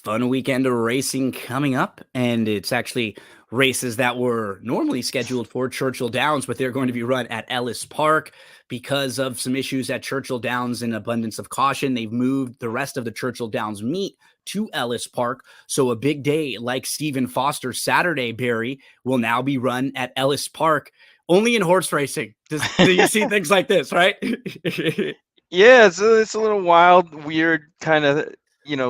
Fun weekend of racing coming up, and it's actually races that were normally scheduled for Churchill Downs, but they're going to be run at Ellis Park because of some issues at Churchill Downs and abundance of caution. They've moved the rest of the Churchill Downs meet to Ellis Park. So a big day like Stephen Foster's Saturday, Barry, will now be run at Ellis Park, only in horse racing. Do you see things like this, right? Yeah, it's a little wild, weird kind of,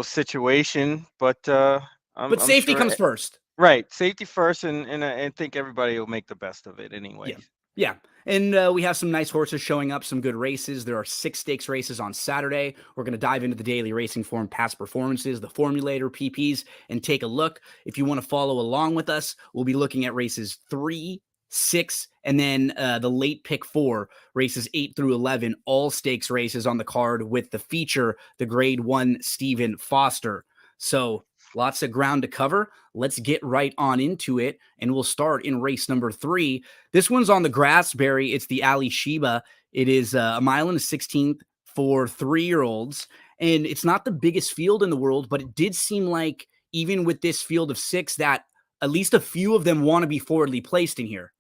situation, but But I'm safety sure comes first. right, safety first, and I think everybody will make the best of it Yeah. anyways. Yeah. And we have some nice horses showing up, some good races. There are 6 stakes races on Saturday. We're going to dive into the daily racing form past performances, the formulator, PPs, and take a look. If you want to follow along with us, we'll be looking at races 3, 6, and then the late pick 4, races 8 through 11, all stakes races on the card with the feature, the grade 1 Stephen Foster. So lots of ground to cover. Let's get right on into it, and we'll start in race number 3. This one's on the grass, Barry. It's the Ali Sheba. It is a mile and a 16th for 3-year-olds, and it's not the biggest field in the world, but it did seem like even with this field of 6 that at least a few of them want to be forwardly placed in here.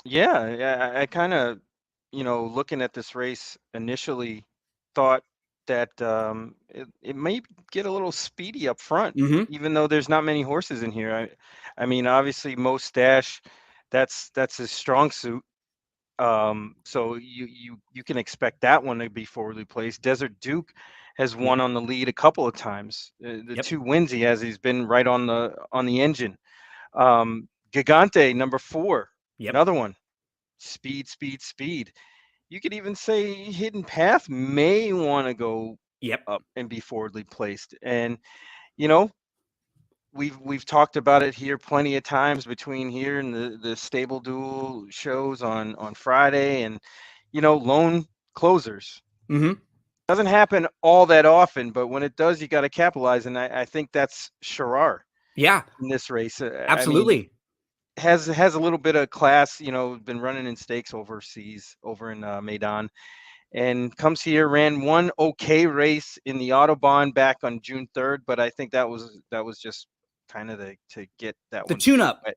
Yeah, I kind of, looking at this race initially, thought that it may get a little speedy up front, Mm-hmm. even though there's not many horses in here. I mean, obviously, Mo Stash, that's his strong suit. So you can expect that one to be forwardly placed. Desert Duke has Yep. won on the lead a couple of times. The Yep. 2 wins he has, he's been right on the engine. Gigante, number 4, Yep. another one. Speed, speed, speed. You could even say Hidden Path may want to go Yep. up and be forwardly placed. And you know, we've talked about it here plenty of times between here and the stable duel shows on Friday, and lone closers. Mm-hmm. Doesn't happen all that often, but when it does, you got to capitalize. And I think that's Sharar Yeah. in this race. I mean, Absolutely. has a little bit of class. Been running in stakes overseas, over in Maidan, and comes here, ran one okay race in the Autobahn back on June 3rd, but I think that was just kind of to get that The one tune-up. wet.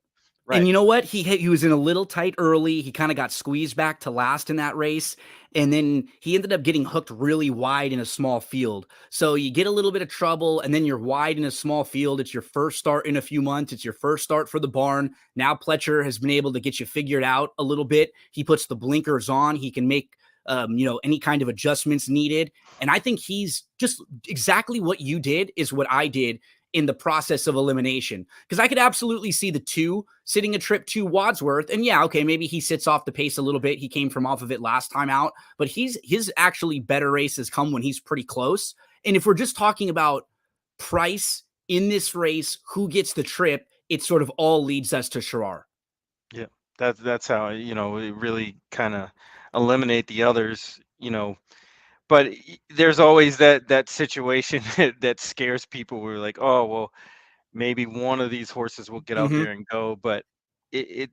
And Right. you know what? He was in a little tight early. He kind of got squeezed back to last in that race. And then he ended up getting hooked really wide in a small field. So you get a little bit of trouble, and then you're wide in a small field. It's your first start in a few months. It's your first start for the barn. Now Pletcher has been able to get you figured out a little bit. He puts the blinkers on. He can make any kind of adjustments needed. And I think he's just exactly what you did is what I did in the process of elimination. Because I could absolutely see the 2 sitting a trip to Wadsworth. And yeah, okay, maybe he sits off the pace a little bit. He came from off of it last time out, but his actually better races come when he's pretty close. And if we're just talking about price in this race, who gets the trip, it sort of all leads us to Sharar. Yeah. That's how, it really kind of eliminate the others, but there's always that situation that scares people. We're like, oh, well, maybe one of these horses will get out Mm-hmm. there and go, but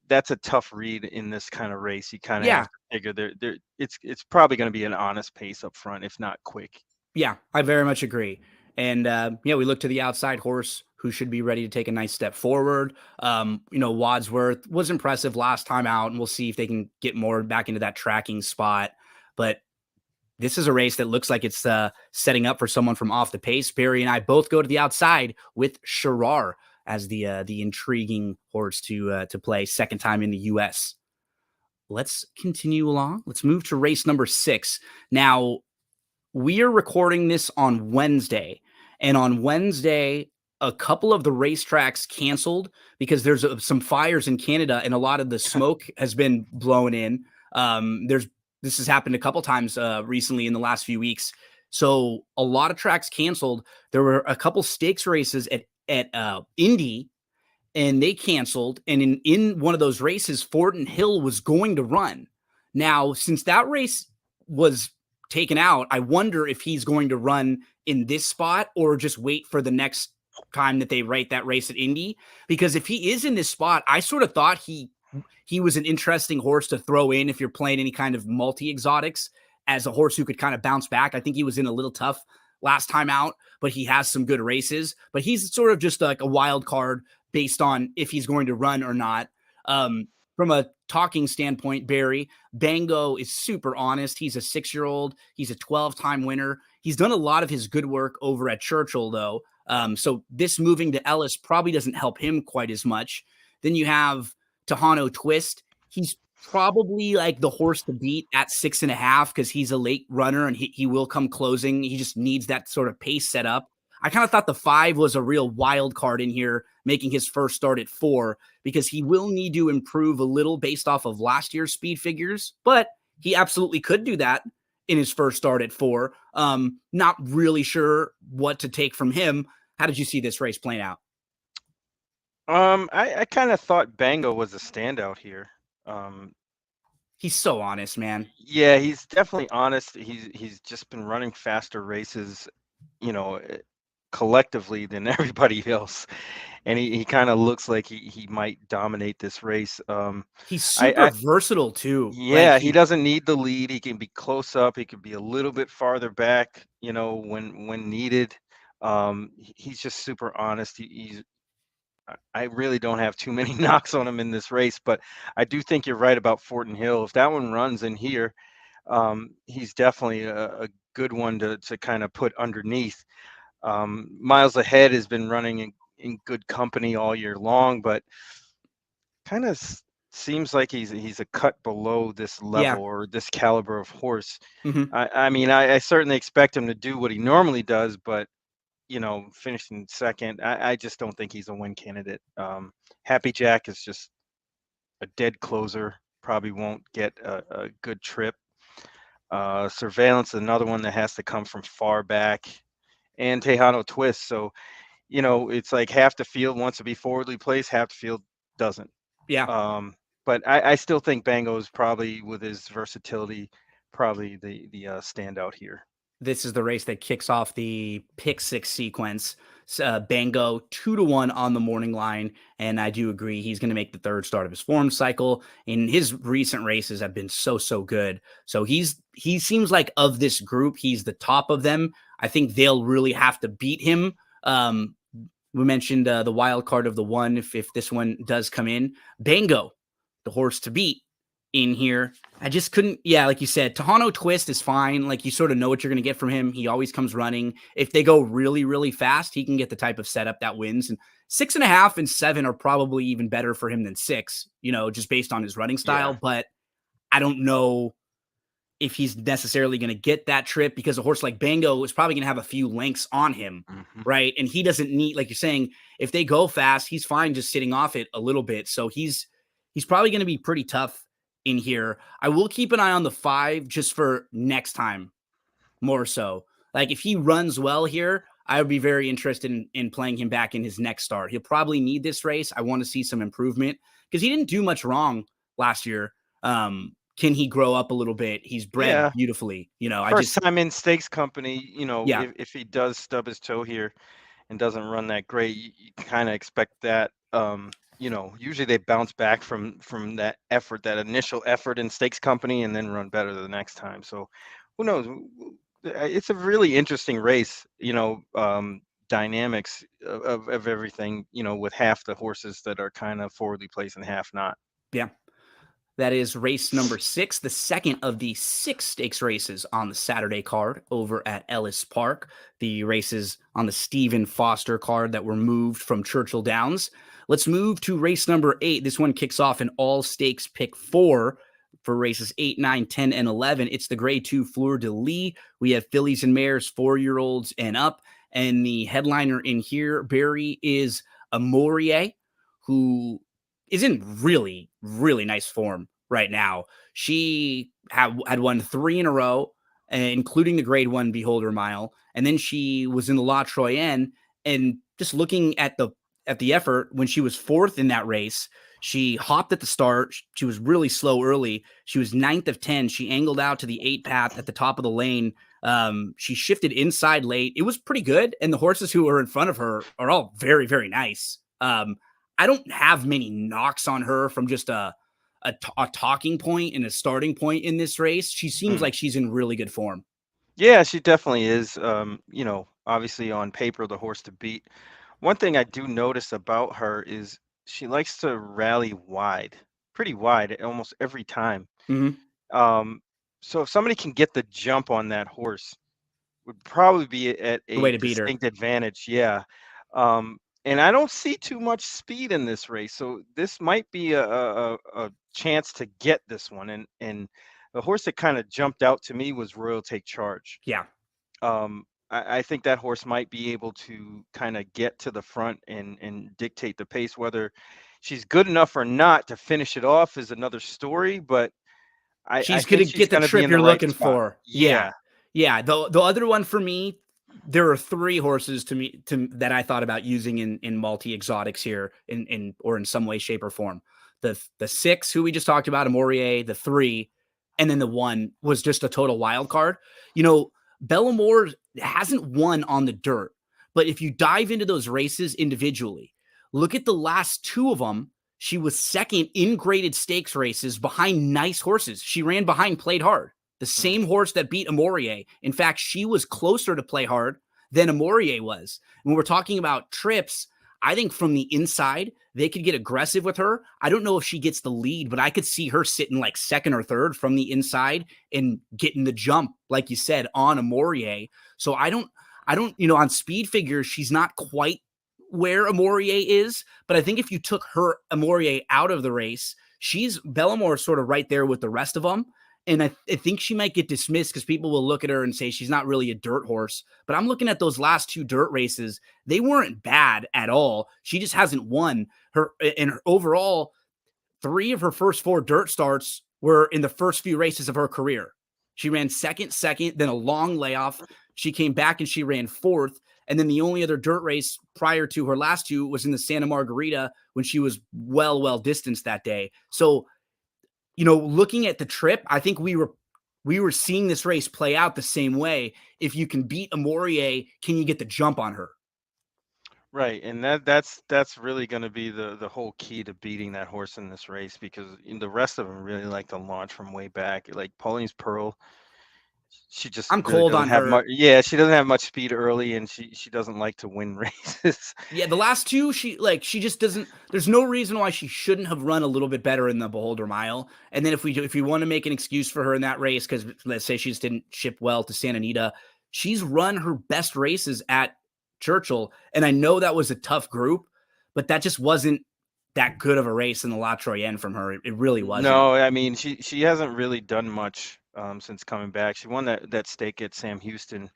that's a tough read in this kind of race. You kind of have Yeah. to figure it's probably going to be an honest pace up front, if not quick. Yeah, I very much agree. And yeah, we look to the outside horse who should be ready to take a nice step forward. Wadsworth was impressive last time out, and we'll see if they can get more back into that tracking spot. But this is a race that looks like it's setting up for someone from off the pace. Barry and I both go to the outside with Sharar as the intriguing horse to play second time in the U.S. Let's continue along. Let's move to race number 6. Now, we are recording this on Wednesday, and on Wednesday, a couple of the racetracks canceled because there's some fires in Canada, and a lot of the smoke has been blown in. This has happened a couple times recently in the last few weeks, so a lot of tracks canceled. There were a couple stakes races at Indy, and they canceled. And in one of those races, Fordham Hill was going to run. Now, since that race was taken out, I wonder if he's going to run in this spot or just wait for the next time that they write that race at Indy. Because if he is in this spot, I sort of thought he was an interesting horse to throw in if you're playing any kind of multi-exotics as a horse who could kind of bounce back. I think he was in a little tough last time out, but he has some good races. But he's sort of just like a wild card based on if he's going to run or not. From a talking standpoint, Barry, Bango is super honest. He's a 6-year-old. He's a 12-time winner. He's done a lot of his good work over at Churchill, though. So this moving to Ellis probably doesn't help him quite as much. Then you have Tejano Twist. He's probably like the horse to beat at 6.5 because he's a late runner and he will come closing. He just needs that sort of pace set up. I kind of thought the 5 was a real wild card in here, making his first start at 4, because he will need to improve a little based off of last year's speed figures, but he absolutely could do that in his first start at 4. Not really sure what to take from him. How did you see this race playing out? I kind of thought Bango was a standout here. He's so honest, man. Yeah, he's definitely honest. He's just been running faster races, you know, collectively than everybody else, and he kind of looks like he might dominate this race. He's I, super I versatile too. Like Yeah, he doesn't need the lead. He can be close up. He can be a little bit farther back, you know, when needed. He's just super honest. I really don't have too many knocks on him in this race, but I do think you're right about Fortin Hill. If that one runs in here, he's definitely a good one to kind of put underneath. Miles Ahead has been running in good company all year long, but kind of seems like he's a cut below this yeah. level or this caliber of horse. Mm-hmm. I mean, I certainly expect him to do what he normally does, but you know, finishing second, I just don't think he's a win candidate. Happy Jack is just a dead closer. Probably won't get a good trip. Surveillance, another one that has to come from far back, and Tejano Twist. So, you know, it's like half the field wants to be forwardly placed, half the field doesn't. Yeah. But I still think Bango is probably, with his versatility, probably the standout here. This is the race that kicks off the pick 6 sequence. Bango 2-1 on the morning line, and I do agree he's going to make the third start of his form cycle. And his recent races have been so good. So he seems like, of this group, he's the top of them. I think they'll really have to beat him. We mentioned the wild card of the 1 if this one does come in. Bango, the horse to beat in here. I just couldn't. Yeah, like you said, Tejano Twist is fine. Like, you sort of know what you're going to get from him. He always comes running. If they go really fast, he can get the type of setup that wins. And 6.5 and 7 are probably even better for him than 6, you know, just based on his running style. Yeah. But I don't know if he's necessarily going to get that trip, because a horse like Bango is probably going to have a few lengths on him, right? And he doesn't need, like you're saying, if they go fast, he's fine just sitting off it a little bit. So he's probably going to be pretty tough in here. I will keep an eye on the 5 just for next time, more so. Like, if he runs well here, I would be very interested in playing him back in his next start. He'll probably need this race. I want to see some improvement because he didn't do much wrong last year. Can he grow up a little bit? He's bred beautifully. You know, First time in stakes company, you know, yeah. if he does stub his toe here and doesn't run that great, you kind of expect that. You know, usually they bounce back from that effort, that initial effort in stakes company, and then run better the next time. So who knows? It's a really interesting race, you know, dynamics of everything, you know, with half the horses that are kind of forwardly placed and half not. Yeah. That is race number 6, the second of the 6 stakes races on the Saturday card over at Ellis Park. The races on the Stephen Foster card that were moved from Churchill Downs. Let's move to race number 8. This one kicks off an all stakes pick 4 for races 8, 9, 10, and 11. It's the Grade 2 Fleur de Lis. We have fillies and mares, 4-year-olds and up. And the headliner in here, Barry, is Amorie, who is in really nice form right now. She had won 3 in a row, including the Grade 1 Beholder Mile, and then she was in the La Troyenne. And just looking at the effort, when she was 4th in that race, she hopped at the start. She was really slow early. She was 9th of 10. She angled out to the 8 path at the top of the lane. She shifted inside late. It was pretty good, and the horses who are in front of her are all very nice. I don't have many knocks on her from just a talking point and a starting point in this race. She seems like she's in really good form. Yeah, she definitely is. Obviously on paper, the horse to beat. One thing I do notice about her is she likes to rally wide, pretty wide, almost every time. Hmm. Um, so if somebody can get the jump on that horse, would probably be at The a way to beat her. distinct advantage. Yeah. And I don't see too much speed in this race, so this might be a chance to get this one. And the horse that kind of jumped out to me was Royal Take Charge. Yeah. I think that horse might be able to kind of get to the front and dictate the pace. Whether she's good enough or not to finish it off is another story, but I She's gonna think she's get the going to be trip in the you're right looking spot. for. Yeah. Yeah. Yeah. The other one for me, there are three horses to that I thought about using in multi exotics here in or in some way, shape, or form. The six who we just talked about, Amourier, the three, and then the one was just a total wild card. You know, Bellamore hasn't won on the dirt, but if you dive into those races individually, look at the last two of them. She was second in graded stakes races behind nice horses. She ran behind Played Hard, the Mm. same horse that beat Amourier. In fact, she was closer to Play Hard than Amourier was. When we're talking about trips, I think from the inside, they could get aggressive with her. I don't know if she gets the lead, but I could see her sitting like second or third from the inside and getting the jump, like you said, on Amourier. So on speed figures, she's not quite where Amourier is, but I think if you took her Amourier out of the race, she's Bellamore sort of right there with the rest of them. And I think she might get dismissed because people will look at her and say she's not really a dirt horse. But I'm looking at those last two dirt races. They weren't bad at all. She just hasn't won her. And her overall, three of her first four dirt starts were in the first few races of her career. She ran second, then a long layoff. She came back and she ran fourth. And then the only other dirt race prior to her last two was in the Santa Margarita when she was well distanced that day. So, looking at the trip, I think we were seeing this race play out the same way. If you can beat Amourier, can you get the jump on her? Right, and that's really going to be the whole key to beating that horse in this race because the rest of them really like to launch from way back. Like Pauline's Pearl, she just I'm really cold doesn't on have her. much. Yeah, she doesn't have much speed early, and she doesn't like to win races. Yeah, the last two, she just doesn't. There's no reason why she shouldn't have run a little bit better in the Beholder Mile. And then if we want to make an excuse for her in that race, because let's say she just didn't ship well to Santa Anita, she's run her best races at Churchill, and I know that was a tough group, but that just wasn't that good of a race in the La Troyenne from her. It really wasn't. No, I mean she hasn't really done much since coming back. She won that stake at Sam Houston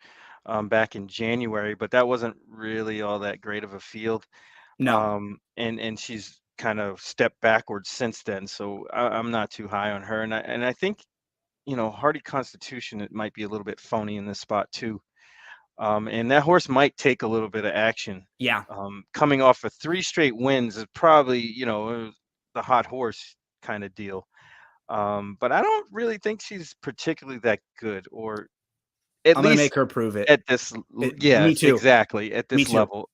back in January, but that wasn't really all that great of a field. No, And she's kind of stepped backwards since then. So I'm not too high on her. And I think Hardy Constitution it might be a little bit phony in this spot too. And that horse might take a little bit of action. yeah, Coming off of three straight wins is probably the hot horse kind of deal. But I don't really think she's particularly that good, or at I'm gonna least make her prove it. at this. Me Yes, too. exactly at Me this too. level.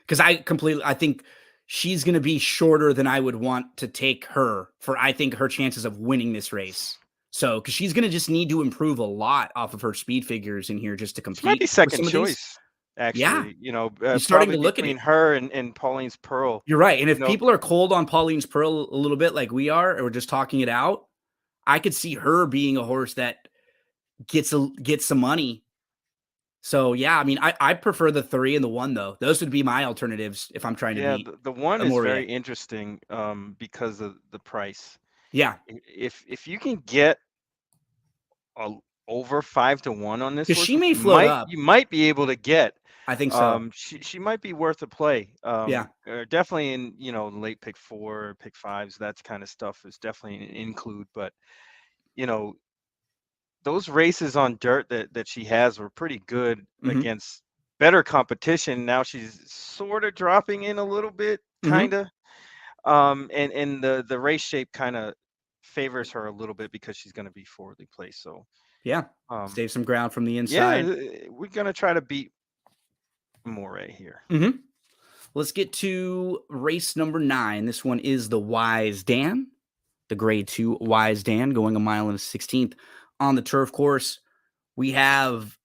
Because I think she's going to be shorter than I would want to take her for, I think, her chances of winning this race. So, because she's going to just need to improve a lot off of her speed figures in here just to She might be compete with second some of these. choice, Yeah, actually. you're starting Probably to look at between it. her and Pauline's Pearl. You're right. And You if know, people are cold on Pauline's Pearl a little bit like we are, or we're just talking it out, I could see her being a horse that gets some money. So yeah, I mean, I prefer the three and the one though. Those would be my alternatives if I'm trying to yeah, beat the one is Amourier. very interesting because of the price. Yeah, If you can get a, over 5 to 1 on this because horse, she which may you float might up. you might be able to get, I think so. she might be worth a play. Yeah. Definitely in late pick four, pick fives, that kind of stuff is definitely an include. But you know those races on dirt that she has were pretty good Mhm. against better competition. Now she's sort of dropping in a little bit, kind Mhm. of. And the race shape kind of favors her a little bit because she's going to be forwardly placed. So, Yeah. um, Save some ground from the yeah, inside. we're going to try to beat Moray here. Mhm. Let's get to race number 9. This one is the Wise Dan, the grade 2 Wise Dan going a mile and a 16th on the turf course. We have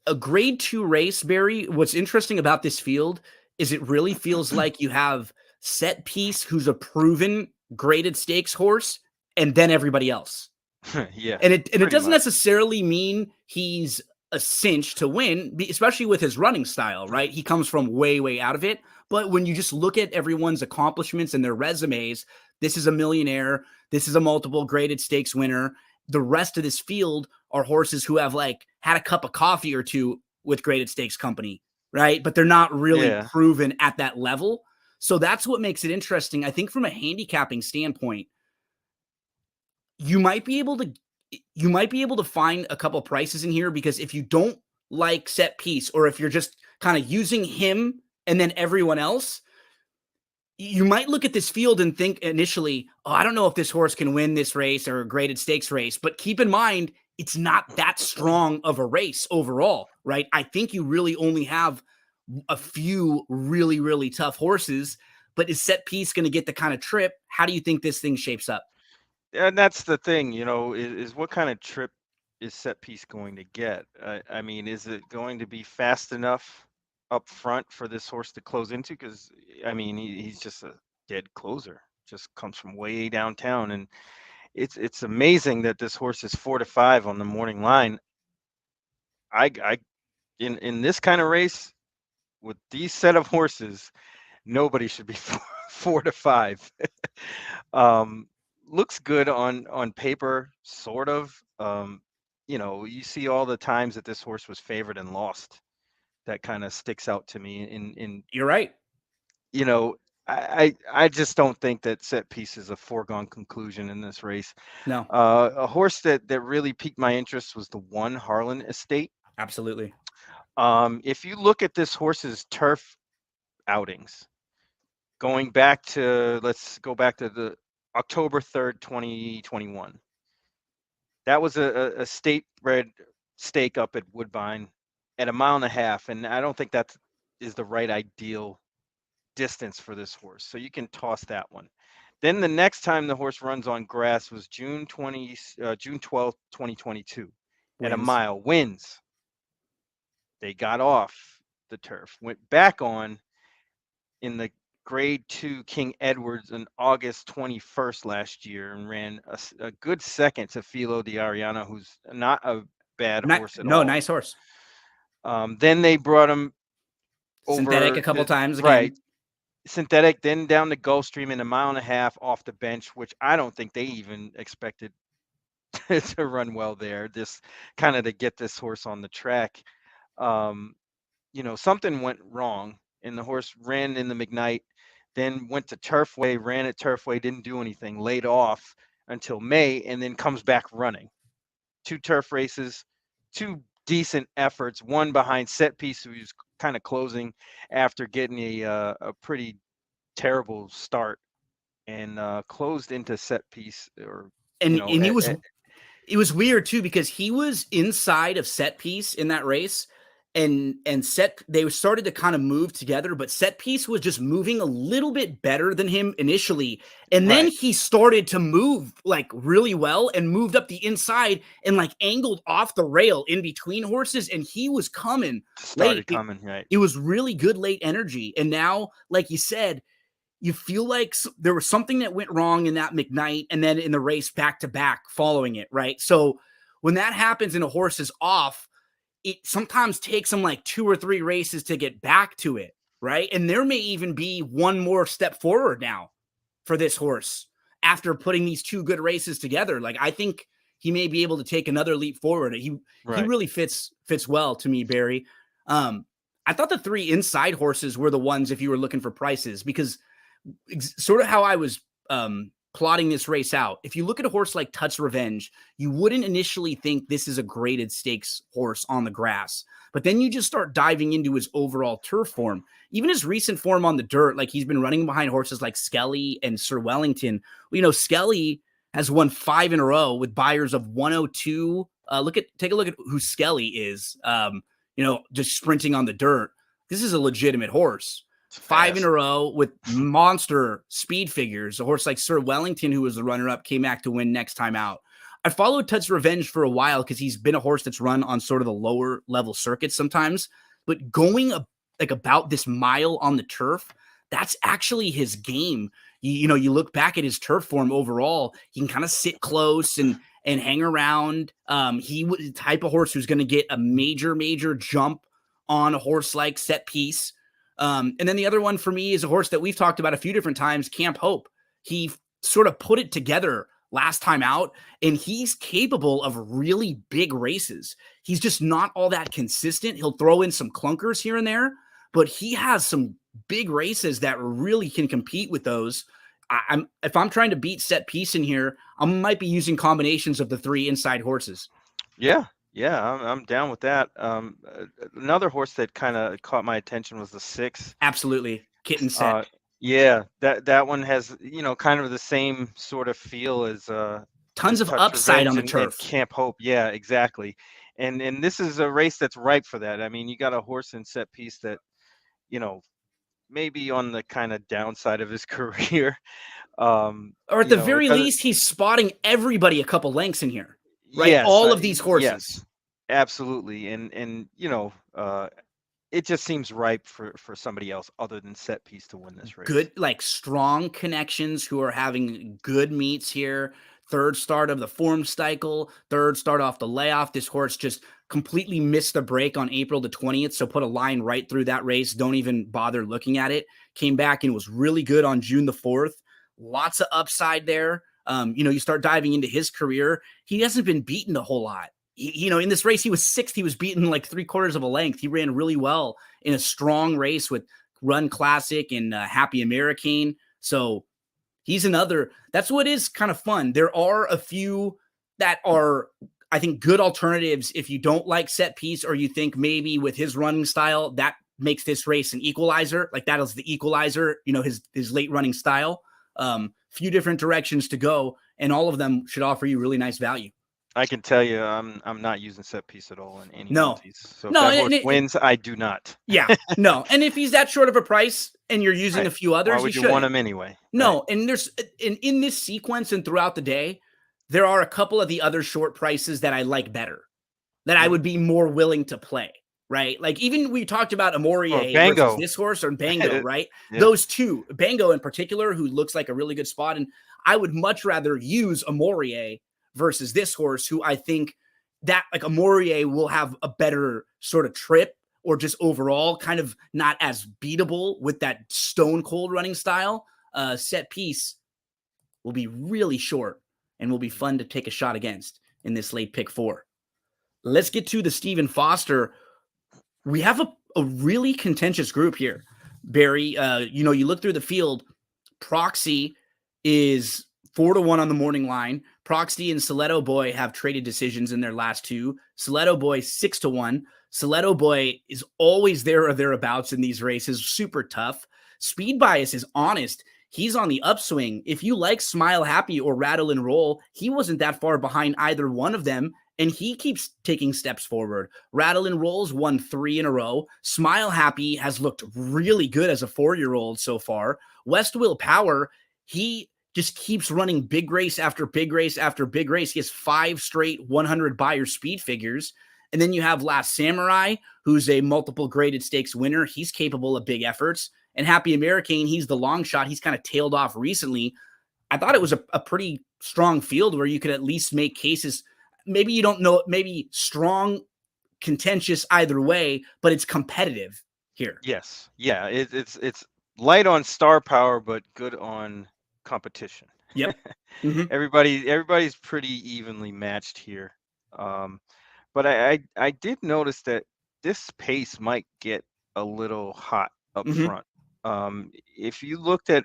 a grade 2 race, Barry. What's interesting about this field is it really feels like you have Set Piece, who's a proven graded stakes horse, and then everybody else. Yeah, And it pretty doesn't much. necessarily mean he's a cinch to win, especially with his running style, right? He comes from way out of it. But when you just look at everyone's accomplishments and their resumes, this is a millionaire, this is a multiple graded stakes winner. The rest of this field are horses who have like had a cup of coffee or two with graded stakes company, right? But they're not really Yeah. proven at that level. So that's what makes it interesting. I think from a handicapping standpoint, you might be able to find a couple prices in here, because if you don't like Set Piece, or if you're just kind of using him and then everyone else, you might look at this field and think initially, oh, I don't know if this horse can win this race or a graded stakes race. But keep in mind, it's not that strong of a race overall, right? I think you really only have a few really tough horses. But is Set Piece going to get the kind of trip? How do you think this thing shapes up? And that's the thing, is what kind of trip is Set Piece going to get? I mean, is it going to be fast enough up front for this horse to close into? Because I mean, he's just a dead closer. Just comes from way downtown, and it's amazing that this horse is 4 to 5 on the morning line. I in this kind of race with these set of horses, nobody should be 4 to 5. um, Looks good on paper, sort of. You see all the times that this horse was favored and lost. That kind of sticks out to me. You're right. You know, I just don't think that Set Piece is a foregone conclusion in this race. No, A horse that really piqued my interest was the one Harlan Estate. absolutely. If you look at this horse's turf outings, going back to let's go back to the October 3rd, 2021. That was a state bred stake up at Woodbine at 1.5 miles, and I don't think that is the right ideal distance for this horse. So you can toss that one. Then the next time the horse runs on grass was June 12th, 2022, at a Wins. mile. Wins. They got off the turf, went back on in the grade 2 King Edwards on August 21st last year, and ran a good second to Filo di Ariano, who's not a bad horse at No, all. nice horse. Then they brought him Synthetic a over couple times right again. synthetic, then down the Gulfstream in 1.5 miles off the bench, which I don't think they even expected to run well there. This kind of to get this horse on the track. Um, Something went wrong, and the horse ran in the McKnight, then went to Turfway, ran at Turfway, didn't do anything, laid off until May, and then comes back running. 2 turf races, 2 decent efforts, one behind Set Piece, who's kind of closing after getting a pretty terrible start, and closed into Set Piece, or And it was weird too, because he was inside of Set Piece in that race, and set they started to kind of move together, but Set Piece was just moving a little bit better than him initially, and then right. he started to move like really well and moved up the inside and like angled off the rail in between horses, and he was coming late. Started coming, right. It was really good late energy, and now, like you said, you feel like there was something that went wrong in that McKnight and then in the race back to back following it, right? So when that happens and a horse is off, it sometimes takes them like 2 or 3 races to get back to it, right? And there may even be one more step forward now for this horse after putting these 2 good races together. Like, I think he may be able to take another leap forward. He Right. really fits well to me, Barry. I thought the 3 inside horses were the ones if you were looking for prices, because sort of how I was plotting this race out. If you look at a horse like Touch Revenge, you wouldn't initially think this is a graded stakes horse on the grass. But then you just start diving into his overall turf form. Even his recent form on the dirt, like he's been running behind horses like Skelly and Sir Wellington. Skelly has won 5 in a row with buyers of 102. Take a look at who Skelly is. Just sprinting on the dirt. This is a legitimate horse. 5 in a row with monster speed figures. A horse like Sir Wellington, who was the runner-up, came back to win next time out. I followed Tut's Revenge for a while because he's been a horse that's run on sort of the lower level circuits sometimes, but going like about this mile on the turf, that's actually his game. You look back at his turf form overall, he can kind of sit close and hang around. He was the type of horse who's going to get a major jump on a horse like Set Piece. And then the other one for me is a horse that we've talked about a few different times, Camp Hope. He sort of put it together last time out, and he's capable of really big races. He's just not all that consistent. He'll throw in some clunkers here and there, but he has some big races that really can compete with those. If I'm trying to beat Set Piece in here, I might be using combinations of the 3 inside horses. Yeah, I'm down with that. Another horse that kind of caught my attention was the 6. Absolutely, Kitten Set. Yeah, that one has kind of the same sort of feel as tons of Touch upside Revenge on the and turf. Camp Hope. Yeah, exactly. And this is a race that's ripe for that. I mean, you got a horse in Set Piece that maybe on the kind of downside of his career. Or at the very least, he's spotting everybody a couple lengths in here, right? Yes, all of these horses. Yes, absolutely. And it just seems ripe for somebody else other than Set Piece to win this race. Good, like strong connections who are having good meets here. Third start of the form cycle, third start off the layoff. This horse just completely missed the break on April the 20th. So put a line right through that race. Don't even bother looking at it. Came back and was really good on June the 4th. Lots of upside there. You start diving into his career. He hasn't been beaten a whole lot. In this race, he was 6th. He was beaten like 3/4 of a length. He ran really well in a strong race with Run Classic and Happy American. So he's another. That's what is kind of fun. There are a few that are, I think, good alternatives if you don't like Set Piece, or you think maybe with his running style that makes this race an equalizer. Like that is the equalizer. His late running style. Few different directions to go, and all of them should offer you really nice value. I can tell you, I'm not using Set Piece at all in any multis. So if that horse wins, I do not. Yeah, no. And if he's that short of a price and you're using a few others, why would you want him anyway? No, right. And there's in this sequence and throughout the day, there are a couple of the other short prices that I like better, that I would be more willing to play. Right, like even we talked about Amorie versus this horse, or Bango, right? Yeah. Those two, Bango in particular, who looks like a really good spot, and I would much rather use Amorie versus this horse, who I think that like Amorie will have a better sort of trip, or just overall kind of not as beatable with that stone cold running style. Set Piece will be really short and will be fun to take a shot against in this late pick 4. Let's get to the Stephen Foster. We have a really contentious group here, Barry. You look through the field. Proxy is 4-1 on the morning line. Proxy and Stiletto Boy have traded decisions in their last 2. Stiletto Boy 6-1. Stiletto Boy is always there or thereabouts in these races. Super tough. Speed Bias is honest. He's on the upswing. If you like Smile Happy or Rattle and Roll, he wasn't that far behind either one of them, and he keeps taking steps forward. Rattle and Roll's won 3 in a row. Smile Happy has looked really good as a 4-year-old so far. West Will Power, he just keeps running big race after big race after big race. He has 5 straight 100 buyer speed figures. And then you have Last Samurai, who's a multiple graded stakes winner. He's capable of big efforts. And Happy American, he's the long shot. He's kind of tailed off recently. I thought it was a pretty strong field where you could at least make cases. Maybe you don't know, maybe strong, contentious either way, but it's competitive here. Yes. Yeah. It's light on star power, but good on competition. Yep. Mm-hmm. Everybody's pretty evenly matched here. But I did notice that this pace might get a little hot up front. If you looked at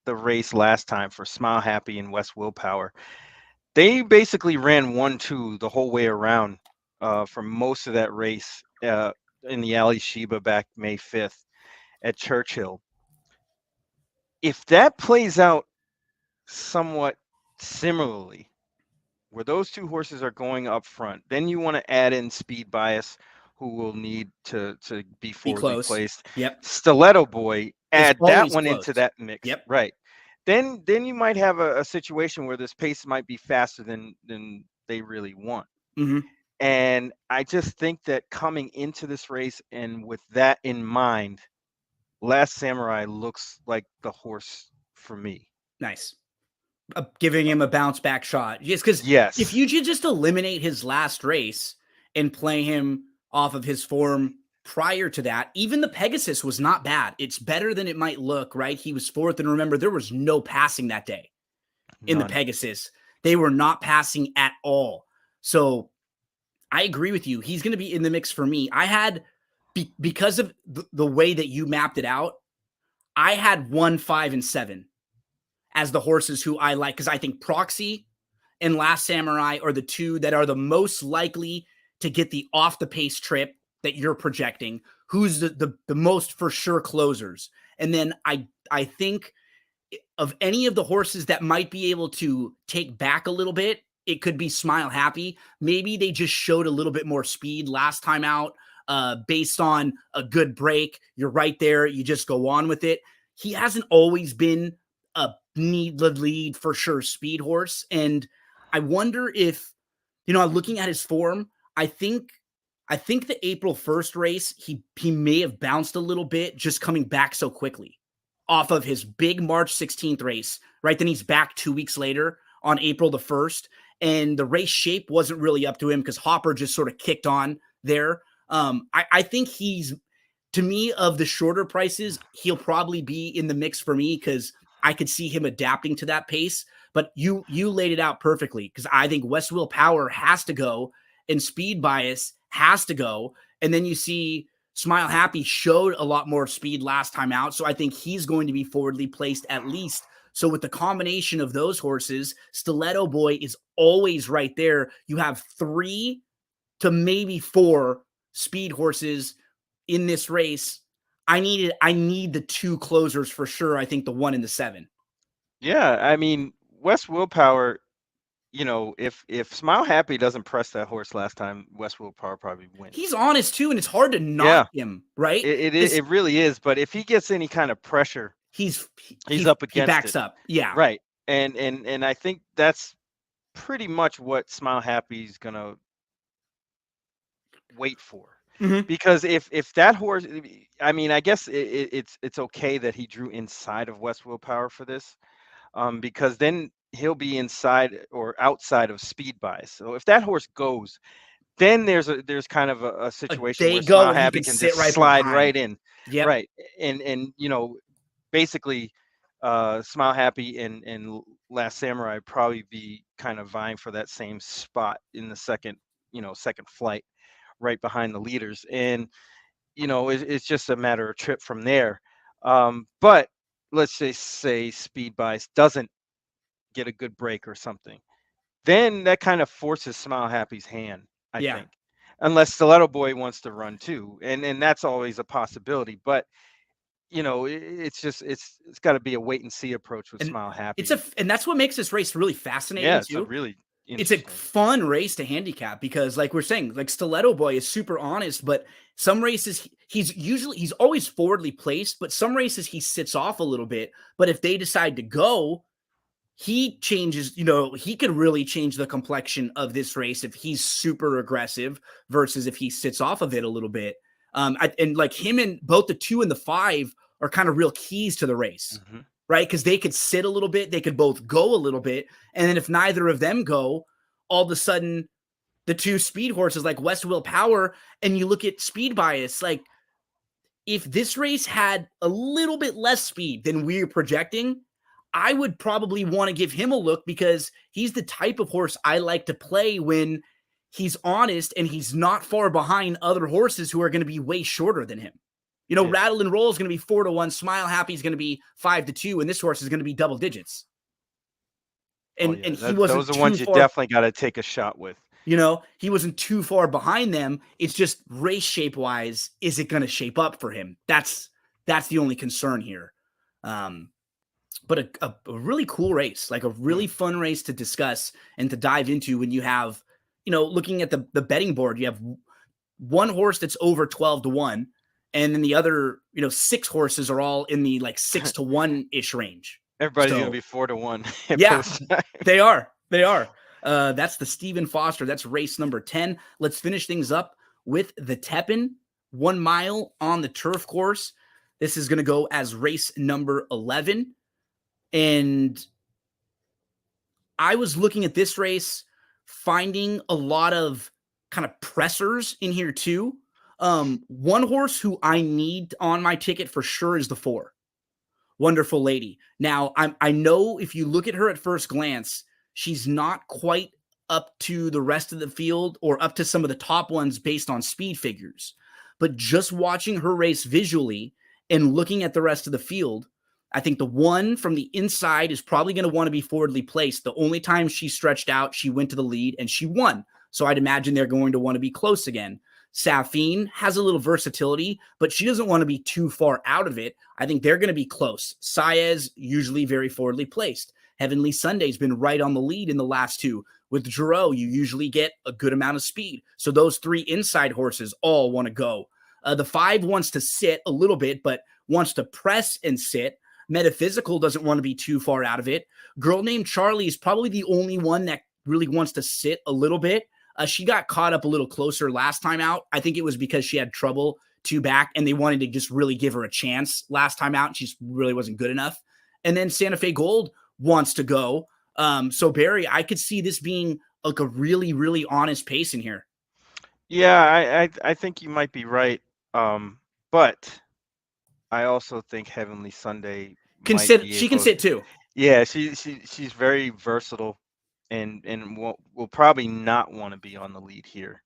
the race last time for Smile Happy and West Willpower, they basically ran 1-2 the whole way around for most of that race in the Ali Sheba back May 5th at Churchill. If that plays out somewhat similarly, where those 2 horses are going up front, then you want to add in Speed Bias, who will need to be forwardly placed. Yep. Stiletto Boy, add that one into that mix. Yep. Right. then you might have a situation where this pace might be faster than they really want. Hmm. And I just think that coming into this race and with that in mind, Last Samurai looks like the horse for me. Nice. Giving him a bounce back shot. Just because if Yes. you could just eliminate his last race and play him off of his form prior to that, even the Pegasus was not bad. It's better than it might look, right? He was fourth. And remember, there was no passing that day in the None. Pegasus. They were not passing at all. So I agree with you. He's going to be in the mix for me. I had, because of the way that you mapped it out, I had 1, 5, and 7 as the horses who I like, because I think Proxy and Last Samurai are the two that are the most likely to get the off the pace trip that you're projecting. Who's the most for sure closers? And then I think of any of the horses that might be able to take back a little bit, it could be Smile Happy. Maybe they just showed a little bit more speed last time out, based on a good break. You're right there. You just go on with it. He hasn't always been a need the lead for sure speed horse. And I wonder if, looking at his form, I think the April 1st race, he may have bounced a little bit just coming back so quickly off of his big March 16th race, right? Then he's back 2 weeks later on April the 1st. And the race shape wasn't really up to him because Hopper just sort of kicked on there. I think he's, to me, of the shorter prices, he'll probably be in the mix for me because I could see him adapting to that pace. But you laid it out perfectly, because I think West Will Power has to go and Speed Bias has to go. And then you see Smile Happy showed a lot more speed last time out. So I think he's going to be forwardly placed at least. So with the combination of those horses, Stiletto Boy is always right there. You have 3 to maybe 4 speed horses in this race. I need the 2 closers for sure. I think the 1 and the 7. Yeah, I mean, West Willpower, if Smile Happy doesn't press that horse last time, West Willpower probably He's wins. honest too, and it's hard to Yeah, knock him, right? it really is. But if he gets any kind of pressure, He's he's up he against backs it. up. Yeah. Right. And I think that's pretty much what Smile Happy's gonna wait for. Mm-hmm. Because if that horse, I mean, I guess it's okay that he drew inside of West Willpower for this, because then he'll be inside or outside of Speed Bias. So if that horse goes, then there's kind of a situation They where go Smile and he Happy can can sit just right slide behind. right in, Yep. right? And basically, Smile Happy and Last Samurai probably be kind of vying for that same spot in the second flight, right behind the leaders. And it's just a matter of trip from there. But let's say Speed Bias doesn't get a good break or something, then that kind of forces Smile Happy's hand, I Yeah. think, unless Stiletto Boy wants to run too, and that's always a possibility. But it's got to be a wait and see approach with And Smile Happy. and that's what makes this race really Yeah, fascinating it's a too. really It's a interesting. fun race to handicap because, like we're saying, like Stiletto Boy is super honest, but some races he's always forwardly placed, but some races he sits off a little bit. But if they decide to go, he changes, he could really change the complexion of this race if he's super aggressive versus if he sits off of it a little bit. And like him and both the 2 and the 5 are kind of real keys to the race, Hmm. right? Because they could sit a little bit, they could both go a little bit. And then if neither of them go, all of a sudden the 2 speed horses like West Will Power, and you look at Speed Bias, like if this race had a little bit less speed than we're projecting, I would probably want to give him a look because he's the type of horse I like to play when he's honest and he's not far behind other horses who are going to be way shorter than him. Yeah. Rattle and Roll is going to be 4-1. Smile Happy is going to be 5-2, and this horse is going to be double digits. Oh And yeah, he wasn't those are too ones you far. definitely got to take a shot with. He wasn't too far behind them. It's just race shape wise, is it going to shape up for him? That's the only concern here. But a really cool race, like a really fun race to discuss and to dive into when you have, looking at the betting board, you have one horse that's over 12-1, and then the other, 6 horses are all in the like 6-1 ish range. Everybody's gonna So be 4-1 at yeah, post time. they are. They are. That's the Stephen Foster. That's race number 10. Let's finish things up with the Tepin 1 mile on the turf course. This is going to go as race number 11. And I was looking at this race, finding a lot of kind of pressers in here too. One horse who I need on my ticket for sure is the 4. Wonderful Lady. Now, I know if you look at her at first glance, she's not quite up to the rest of the field or up to some of the top ones based on speed figures. But just watching her race visually and looking at the rest of the field, I think the one from the inside is probably going to want to be forwardly placed. The only time she stretched out, she went to the lead and she won. So I'd imagine they're going to want to be close again. Safine has a little versatility, but she doesn't want to be too far out of it. I think they're going to be close. Saez, usually very forwardly placed. Heavenly Sunday's been right on the lead in the last 2. With Giroux, you usually get a good amount of speed. So those 3 inside horses all want to go. The 5 wants to sit a little bit, but wants to press and sit. Metaphysical doesn't want to be too far out of it. Girl Named Charlie is probably the only one that really wants to sit a little bit. She got caught up a little closer last time out. I think it was because she had trouble 2 back and they wanted to just really give her a chance last time out. And she just really wasn't good enough. And then Santa Fe Gold wants to go. So Barry, I could see this being like a really, really honest pace in here. Yeah, I think you might be right. But I also think Heavenly Sunday might be She can able. sit too. Yeah, she's very versatile, and will probably not want to be on the lead here,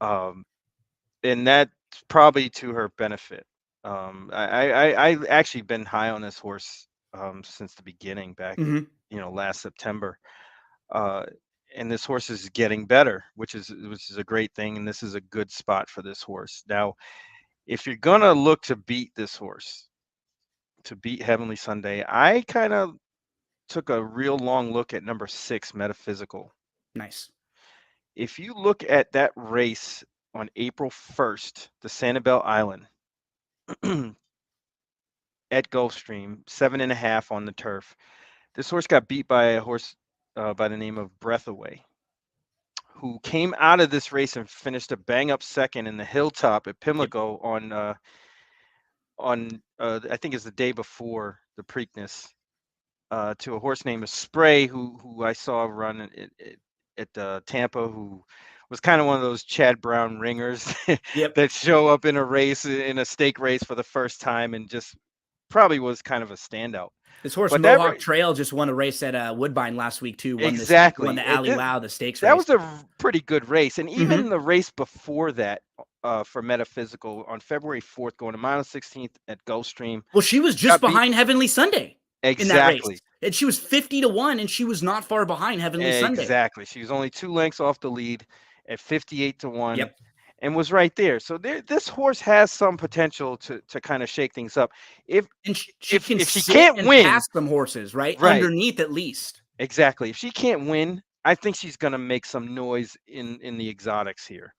and that's probably to her benefit. I actually been high on this horse since the beginning, back last September, and this horse is getting better, which is a great thing, and this is a good spot for this horse. Now, if you're gonna look to beat this horse, to beat Heavenly Sunday, I kind of took a real long look at number 6, Metaphysical. Nice. If you look at that race on April 1st, the Sanibel Island at Gulfstream, 7.5 on the turf. This horse got beat by a horse by the name of Breathaway, who came out of this race and finished a bang-up second in the Hilltop at Pimlico on I think it's the day before the Preakness, to a horse named Spray, who I saw run at Tampa, who was kind of one of those Chad Brown ringers that show up in a race, in a stake race for the first time, and just probably was kind of a standout. This horse, but Mohawk Trail, just won a race at Woodbine last week too. Won exactly. Won the Alley Wow, the stakes race. That was a pretty good race. And even the race before that, for Metaphysical, on February 4th, going to mile 16th at Gulfstream. Well, she was just behind Heavenly Sunday. Exactly. In that race. And she was 50-1, and she was not far behind Heavenly Sunday. Exactly. She was only 2 lengths off the lead at 58-1. And was right there. So this horse has some potential to kind of shake things up. If she can't win, pass some horses, right? Underneath at least. Exactly. If she can't win, I think she's going to make some noise in the exotics here.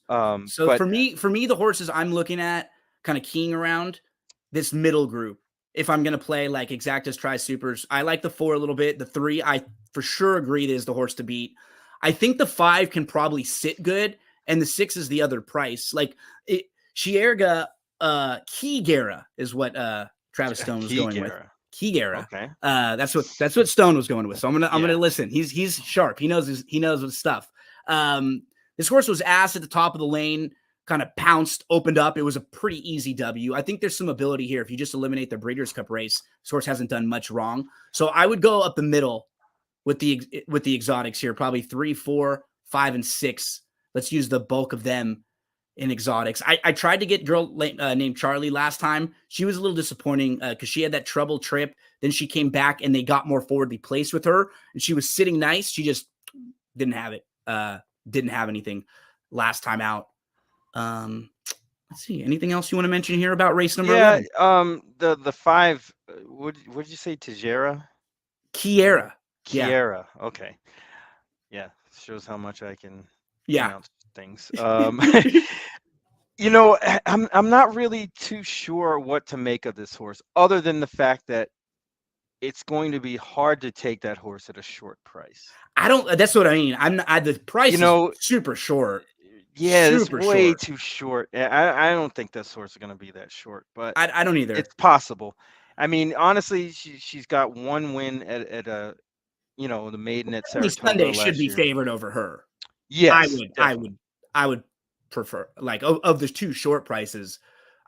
So for me, the horses I'm looking at, kind of keying around this middle group. If I'm going to play like Exactas Tri Supers, I like the 4 a little bit. The 3, I for sure agree is the horse to beat. I think the 5 can probably sit good. And the 6 is the other price. Like Chierga Kigera is what Travis Stone was going with. Kigera. Okay. That's what Stone was going with. So I'm gonna listen. He's sharp. He knows his stuff. This horse was asked at the top of the lane, kind of pounced, opened up. It was a pretty easy W. I think there's some ability here. If you just eliminate the Breeders' Cup race, this horse hasn't done much wrong. So I would go up the middle with the exotics here, probably 3, 4, 5, and 6. Let's use the bulk of them in exotics. I tried to get girl named Charlie last time. She was a little disappointing because she had that trouble trip. Then she came back and they got more forwardly placed with her. And she was sitting nice. She just didn't have it. Didn't have anything last time out. Let's see. Anything else you want to mention here about race number 11? The 5, what did you say, Tejera? Kiera. Yeah. Okay. Yeah. Shows how much I can pronounce things. I'm not really too sure what to make of this horse, other than the fact that it's going to be hard to take that horse at a short price. I don't. That's what I mean. The price is super short. Yeah, it's Super way short. too short. I don't think this horse is going to be that short, but I don't either. it's possible. I mean, honestly, she's got one win at a the maiden at Saratoga Sunday should last be year. favored over her. Yes, I would prefer, like, of the two short prices.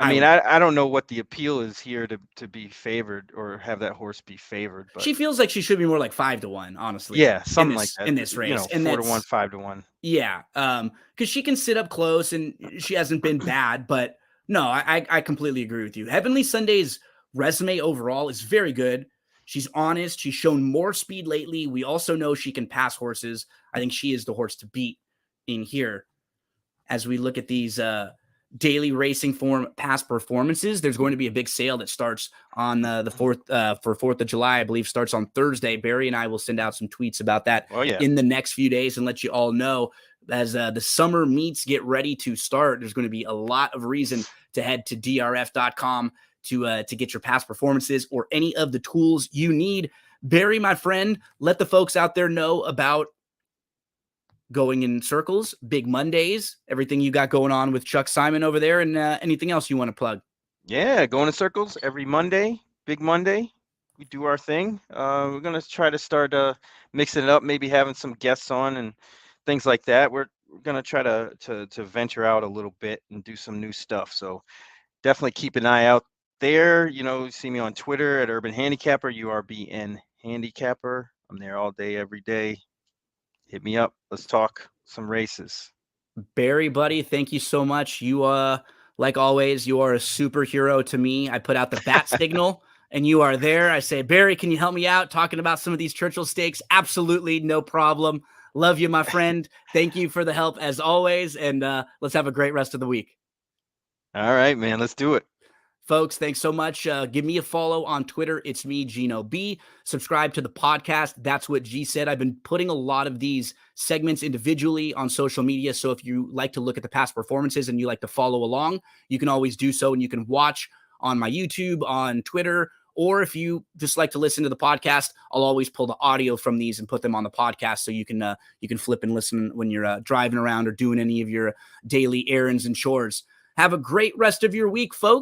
I mean, I don't know what the appeal is here to be favored or have that horse be favored, but she feels like she should be more like 5-1, honestly. yeah, something like that in this race, and 4-1, 5-1. Yeah, because she can sit up close and she hasn't been bad, but no, I completely agree with you. Heavenly Sunday's resume overall is very good. She's honest. She's shown more speed lately. We also know she can pass horses. I think she is the horse to beat in here. As we look at these daily racing form past performances, there's going to be a big sale that starts on the 4th for 4th of July, I believe starts on Thursday. Barry and I will send out some tweets about that in the next few days and let you all know as the summer meets get ready to start. There's going to be a lot of reason to head to drf.com to get your past performances or any of the tools you need. Barry, my friend, let the folks out there know about Going in Circles, Big Mondays, everything you got going on with Chuck Simon over there, and anything else you want to plug. Yeah, Going in Circles every Monday, Big Monday. We do our thing. We're going to try to start mixing it up, maybe having some guests on and things like that. We're going to try to venture out a little bit and do some new stuff. So definitely keep an eye out there. See me on Twitter at Urban Handicapper, URBN Handicapper. I'm there all day, every day. Hit me up. Let's talk some races. Barry, buddy, thank you so much. You, like always, you are a superhero to me. I put out the bat signal and you are there. I say, Barry, can you help me out talking about some of these Churchill stakes? Absolutely. No problem. Love you, my friend. Thank you for the help as always. And let's have a great rest of the week. All right, man. Let's do it. Folks, thanks so much. Give me a follow on Twitter. It's me, Gino B. Subscribe to the podcast. That's what G said. I've been putting a lot of these segments individually on social media. So if you like to look at the past performances and you like to follow along, you can always do so. And you can watch on my YouTube, on Twitter, or if you just like to listen to the podcast, I'll always pull the audio from these and put them on the podcast. So you can flip and listen when you're driving around or doing any of your daily errands and chores. Have a great rest of your week, folks.